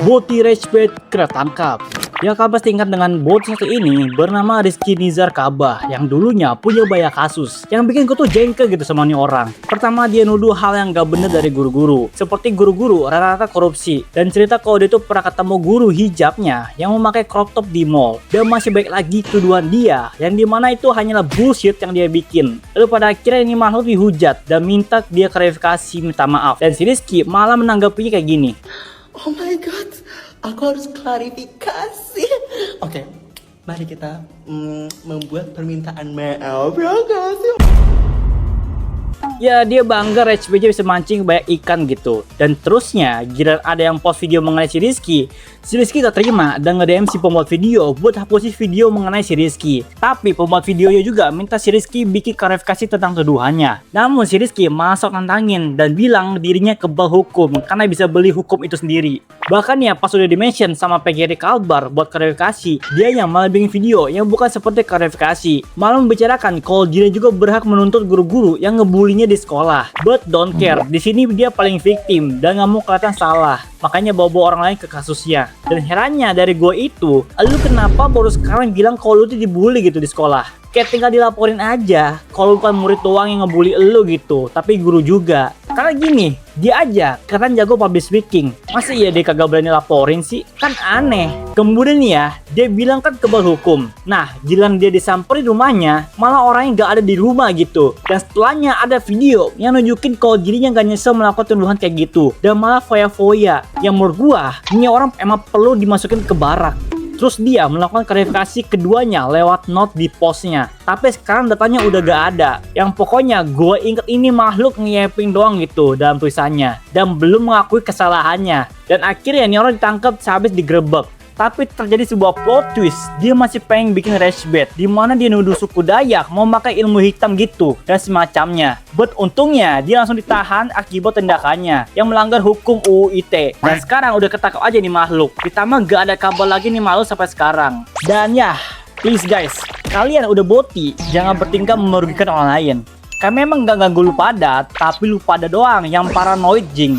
Boti Rage kena tangkap. Ya, kabar setingkat dengan bot satu ini bernama Rizky Nizar Kabah yang dulunya punya banyak kasus yang bikin gue tuh jengkel gitu sama nih orang. Pertama, dia nuduh hal yang gak bener dari guru-guru, seperti guru-guru rata-rata korupsi, dan cerita kalau dia tuh pernah ketemu guru hijabnya yang memakai crop top di mall. Dan masih baik lagi tuduhan dia yang dimana itu hanyalah bullshit yang dia bikin. Lalu pada akhirnya ini makhluk dihujat dan minta dia klarifikasi, minta maaf, dan si Rizky malah menanggapinya kayak gini. Oh my god, aku harus klarifikasi. Oke, mari kita membuat permintaan maaf ya guys. Ya, dia bangga Rage bisa mancing banyak ikan gitu. Dan terusnya, giliran ada yang post video mengenai si Rizky tak terima dan nge-DM si pembuat video buat hapusin video mengenai si Rizky. Tapi pembuat videonya juga minta si Rizky bikin klarifikasi tentang tuduhannya. Namun si Rizky masuk nantangin dan bilang dirinya kebal hukum karena bisa beli hukum itu sendiri. Bahkan ya pas udah di-mention sama PGRI Kalbar buat klarifikasi, dia yang malah bikin video yang bukan seperti klarifikasi, malah membicarakan kalau dia juga berhak menuntut guru-guru yang ngebulinya di sekolah. But don't care, di sini dia paling victim dan nggak mau kelihatan salah, makanya bawa orang lain ke kasusnya. Dan herannya dari gue itu, lu kenapa baru sekarang bilang kalau lu tuh dibully gitu di sekolah? Kayak tinggal dilaporin aja kalau bukan murid doang yang ngebully elu gitu, tapi guru juga. Karena gini, dia aja keren jago public speaking, masa iya dia kagak berani laporin sih? Kan aneh. Kemudian nih ya, dia bilang kan kebal hukum. Nah, giliran dia disamperin rumahnya, malah orangnya gak ada di rumah gitu. Dan setelahnya ada video yang nunjukin kalau dirinya gak nyesel melakukan tuduhan kayak gitu, dan malah foya-foya. Yang menurut gua, ini orang emang perlu dimasukin ke barak. Terus dia melakukan klarifikasi keduanya lewat note di postnya. Tapi sekarang datanya udah gak ada. Yang pokoknya gue inget ini makhluk nge-yapping doang gitu dalam tulisannya. Dan belum mengakui kesalahannya. Dan akhirnya ini orang ditangkap sehabis digerebek. Tapi terjadi sebuah plot twist, dia masih pengen bikin rage bait di mana dia nuduh suku Dayak mau pakai ilmu hitam gitu dan semacamnya. But untungnya dia langsung ditahan akibat tindakannya yang melanggar hukum UU ITE. Dan sekarang udah ketangkap aja nih makhluk. Ditambah gak ada kabar lagi nih makhluk sampai sekarang. Dan ya, please guys, kalian udah boti, jangan bertingkah merugikan orang lain. Kami memang gak ganggu lu pada, tapi lu pada doang yang paranoid jing.